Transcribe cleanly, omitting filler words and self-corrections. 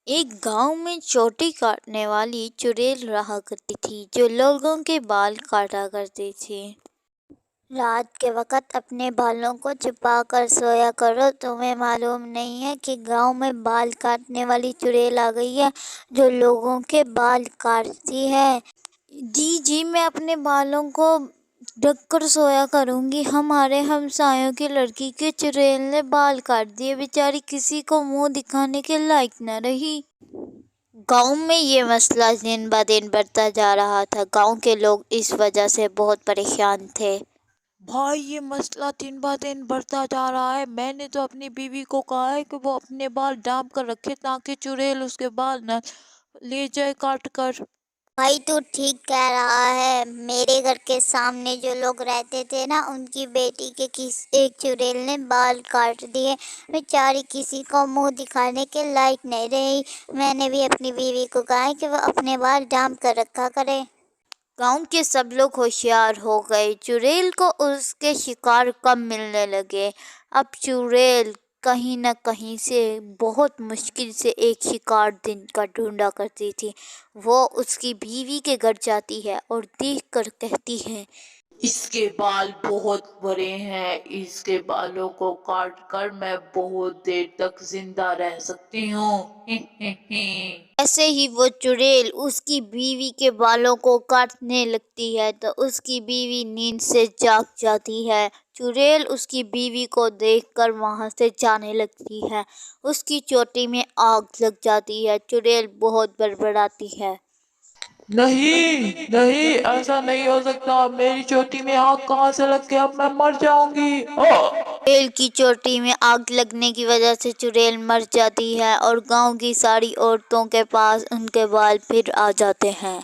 एक गांव में चोटी काटने वाली चुड़ैल रहा करती थी जो लोगों के बाल काटा करती थी। रात के वक्त अपने बालों को छुपा कर सोया करो। तुम्हें मालूम नहीं है कि गांव में बाल काटने वाली चुड़ैल आ गई है जो लोगों के बाल काटती है। जी जी, मैं अपने बालों को ढक कर सोया करूंगी। हमारे हमसायों की लड़की के चुड़ैल ने बाल काट दिए, बेचारी किसी को मुंह दिखाने के लायक न रही। गांव में ये मसला दिन ब दिन बढ़ता जा रहा था। गांव के लोग इस वजह से बहुत परेशान थे। भाई ये मसला दिन ब दिन बढ़ता जा रहा है। मैंने तो अपनी बीवी को कहा है कि वो अपने बाल ढांप कर रखे ताकि चुड़ैल उसके बाल न ले जाए काट कर। भाई तू ठीक कह रहा है। मेरे घर के सामने जो लोग रहते थे ना, उनकी बेटी के एक चुड़ैल ने बाल काट दिए। बेचारी किसी को मुंह दिखाने के लायक नहीं रही। मैंने भी अपनी बीवी को कहा है कि वो अपने बाल ढांप कर रखा करे। गांव के सब लोग होशियार हो गए। चुड़ैल को उसके शिकार कम मिलने लगे। अब चुड़ैल कहीं न कहीं से बहुत मुश्किल से एक शिकार दिन का ढूंढा करती थी। वो उसकी बीवी के घर जाती है और देखकर कहती है, इसके बाल बहुत बड़े हैं, इसके बालों को काट कर मैं बहुत देर तक जिंदा रह सकती हूँ। ऐसे ही वो चुड़ैल उसकी बीवी के बालों को काटने लगती है तो उसकी बीवी नींद से जाग जाती है। चुड़ैल उसकी बीवी को देखकर वहां से जाने लगती है। उसकी चोटी में आग लग जाती है। चुड़ैल बहुत बड़बड़ाती है, नहीं नहीं, ऐसा नहीं हो सकता। मेरी चोटी में आग कहाँ से लग गया, अब मैं मर जाऊंगी। चुड़ैल की चोटी में आग लगने की वजह से चुड़ैल मर जाती है और गांव की सारी औरतों के पास उनके बाल फिर आ जाते हैं।